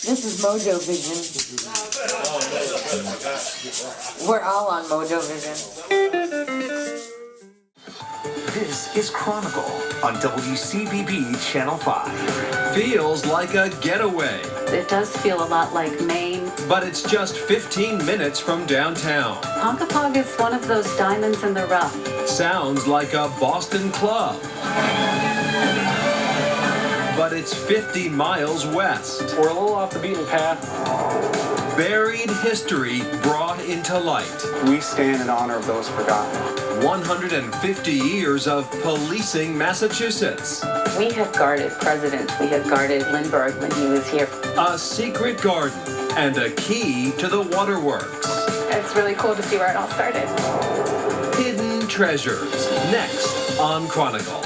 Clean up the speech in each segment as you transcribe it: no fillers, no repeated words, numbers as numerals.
This is MoeJoeVision. We're all on MoeJoeVision. This is Chronicle on WCBB Channel 5. Feels like a getaway. It does feel a lot like Maine. But it's just 15 minutes from downtown. Ponkapog is one of those diamonds in the rough. Sounds like a Boston club. But it's 50 miles west. We're a little off the beaten path. Buried history brought into light. We stand in honor of those forgotten. 150 years of policing Massachusetts. We have guarded presidents. We have guarded Lindbergh when he was here. A secret garden and a key to the waterworks. It's really cool to see where it all started. Hidden treasures, next on Chronicle.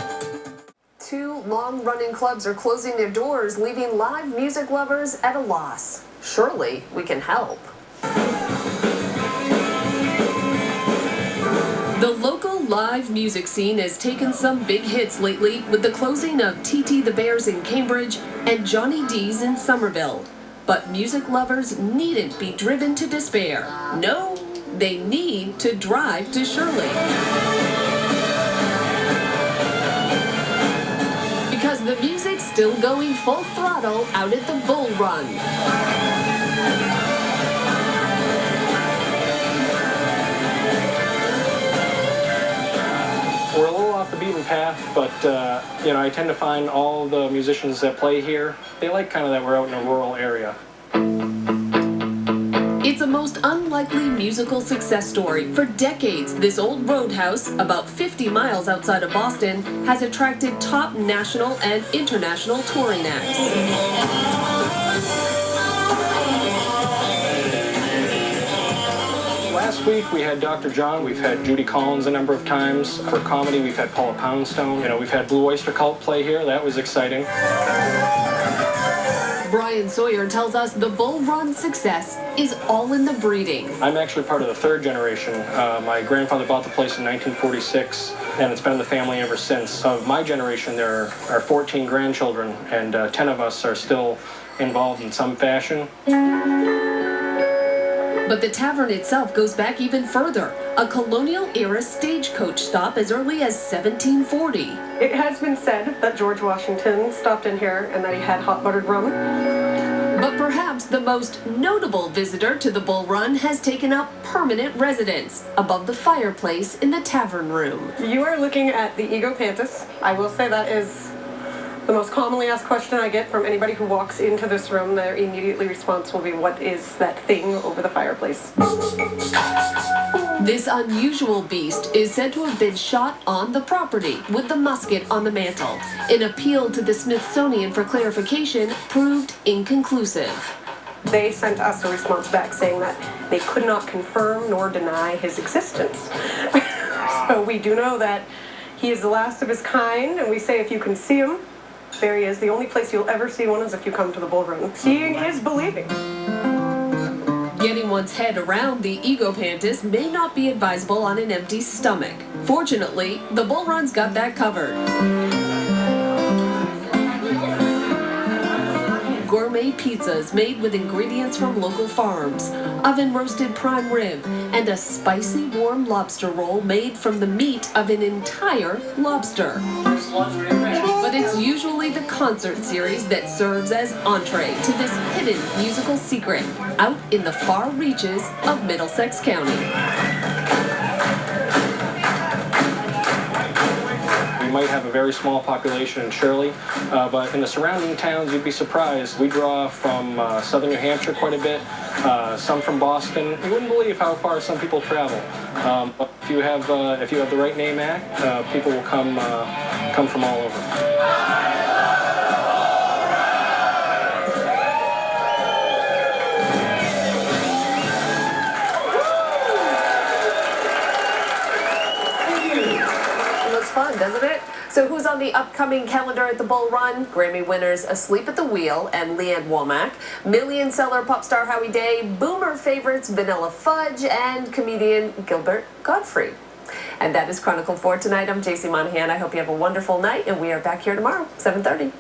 Two long-running clubs are closing their doors, leaving live music lovers at a loss. Surely we can help. The local live music scene has taken some big hits lately with the closing of TT the Bears in Cambridge and Johnny D's in Somerville. But music lovers needn't be driven to despair. No, they need to drive to Shirley. Because the music's still going full throttle out at the Bull Run. We're a little off the beaten path, but I tend to find all the musicians that play here, they like kind of that we're out in a rural area. It's a most unlikely musical success story. For decades, this old roadhouse, about 50 miles outside of Boston, has attracted top national and international touring acts. Last week we had Dr. John, we've had Judy Collins a number of times. For comedy, we've had Paula Poundstone. We've had Blue Oyster Cult play here. That was exciting. Brian Sawyer tells us the Bull Run success is all in the breeding. I'm actually part of the third generation. My grandfather bought the place in 1946, and it's been in the family ever since. Of my generation, there are 14 grandchildren, and 10 of us are still involved in some fashion. But the tavern itself goes back even further. A colonial-era stagecoach stop as early as 1740. It has been said that George Washington stopped in here and that he had hot buttered rum. But perhaps the most notable visitor to the Bull Run has taken up permanent residence above the fireplace in the tavern room. You are looking at the Ego Pantis. I will say that is the most commonly asked question I get from anybody who walks into this room. Their immediately response will be, what is that thing over the fireplace? This unusual beast is said to have been shot on the property with the musket on the mantel. An appeal to the Smithsonian for clarification proved inconclusive. They sent us a response back saying that they could not confirm nor deny his existence. So we do know that he is the last of his kind, and we say if you can see him, there he is. The only place you'll ever see one is if you come to the Bull Run. Seeing is believing. Getting one's head around the Ego Pantis may not be advisable on an empty stomach. Fortunately, the Bull Run's got that covered. Gourmet pizzas made with ingredients from local farms, oven-roasted prime rib, and a spicy warm lobster roll made from the meat of an entire lobster. But it's usually the concert series that serves as entree to this hidden musical secret out in the far reaches of Middlesex County. We might have a very small population in Shirley, but in the surrounding towns, you'd be surprised. We draw from southern New Hampshire quite a bit, some from Boston. You wouldn't believe how far some people travel. But if you have the right name act, people will come from all over. Fun, doesn't it? So who's on the upcoming calendar at the Bull Run? Grammy winners Asleep at the Wheel and Leanne Womack, million-seller pop star Howie Day, boomer favorites Vanilla Fudge, and comedian Gilbert Gottfried. And that is Chronicle for tonight. I'm JC Monahan. I hope you have a wonderful night, and we are back here tomorrow, 7:30.